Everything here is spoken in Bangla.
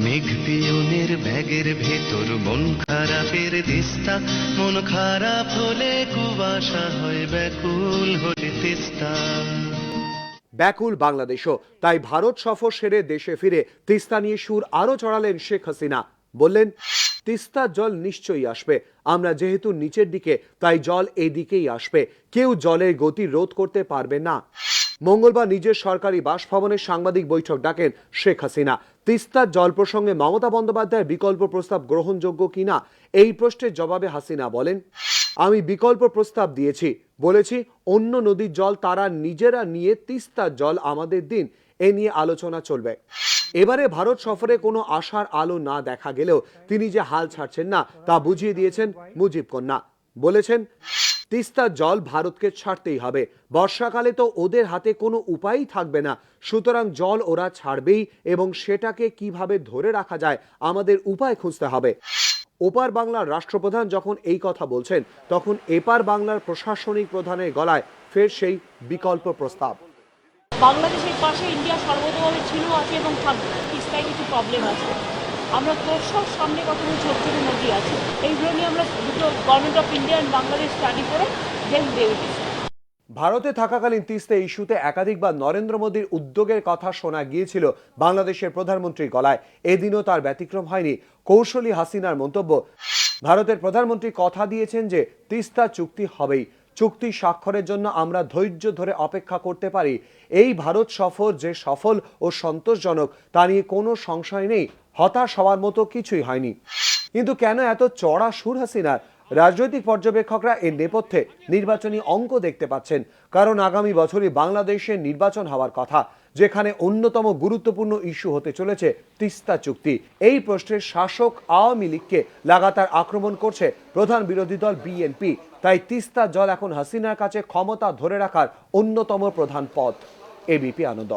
মেঘ পিয়নের ব্যাগের ভেতর মন খারাপের দিস্তা, মন খারাপ হলে কুয়াশা হয়, ব্যাকুল হলে তিস্তা। ব্যাকুল বাংলাদেশও, তাই ভারত সফর সেরে দেশে ফিরে তিস্তা নিয়ে সুর আরো চড়ালেন শেখ হাসিনা। বললেন, তিস্তার জল নিশ্চয়ই আসবে, আমরা যেহেতু নিচের দিকে তাই জল এদিকেই আসবে, কেউ জলের গতি রোধ করতে পারবে না। মঙ্গলবার নিজের সরকারি বাসভবনে সাংবাদিক বৈঠক ডাকেন শেখ হাসিনা। তিস্তার জল প্রসঙ্গে মমতা বন্দ্যোপাধ্যায়ের বিকল্প প্রস্তাব গ্রহণযোগ্য কিনা এই প্রশ্নের জবাবে হাসিনা বলেন, আমি বিকল্প প্রস্তাব দিয়েছি, বলেছি অন্য নদীর জল তারা নিজেরা নিয়ে তিস্তার জল আমাদের দিন, এ নিয়ে আলোচনা চলবে। এবারে ভারত সফরে কোনো আশার আলো না দেখা গেলেও তিনি যে হাল ছাড়ছেন না তা বুঝিয়ে দিয়েছেন মুজিব কন্যা। বলেছেন, তিস্তার জল ভারতকে ছাড়তেই হবে, বর্ষাকালে তো ওদের হাতে কোনো উপায়ই থাকবে না, সুতরাং জল ওরা ছাড়বেই এবং সেটাকে কিভাবে ধরে রাখা যায় আমাদের উপায় খুঁজতে হবে। ওপার বাংলার রাষ্ট্রপ্রধান যখন এই কথা বলছেন, তখন এপার বাংলার প্রশাসনিক প্রধানের গলায় ফের সেই বিকল্প প্রস্তাব। বাংলাদেশের পাশে ইন্ডিয়া সর্বতভাবে ছিল, আছে এবং থাকবে। তিস্তায় কিছু প্রবলেম আছে, আমরা তোর সামনে কতগুলো ছোট ছোট নদী আছে, এইগুলো নিয়ে আমরা দুটো government of India and Bangladesh study করে দেন দেবে। ভারতে থাকাকালীন তিস্তা ইস্যুতে একাধিকবার নরেন্দ্র মোদীর উদ্যোগের কথা শোনা গিয়েছিল বাংলাদেশের প্রধানমন্ত্রীর গলায়। এদিনও তার ব্যতিক্রম হয়নি কৌশলী হাসিনার মন্তব্য। ভারতের প্রধানমন্ত্রী কথা দিয়েছেন যে তিস্তা চুক্তি হবেই, চুক্তি স্বাক্ষরের জন্য আমরা ধৈর্য ধরে অপেক্ষা করতে পারি। এই ভারত সফর যে সফল ও সন্তোষজনক তা নিয়ে কোনো সংশয় নেই, হতাশ হওয়ার মতো কিছুই হয়নি। কিন্তু কেন এত চড়া সুর হাসিনার? রাজনৈতিক পর্যবেক্ষকরা এর নেপথ্যে নির্বাচনী অঙ্ক দেখতে পাচ্ছেন, কারণ আগামী বছরই বাংলাদেশে নির্বাচন হওয়ার কথা, যেখানে অন্যতম গুরুত্বপূর্ণ ইস্যু হতে চলেছে তিস্তা চুক্তি। এই প্রশ্নের শাসক আওয়ামী লীগকে লাগাতার আক্রমণ করছে প্রধান বিরোধী দল বিএনপি। তাই তিস্তা জল এখন হাসিনার কাছে ক্ষমতা ধরে রাখার অন্যতম প্রধান পথ। এবিপি আনন্দ।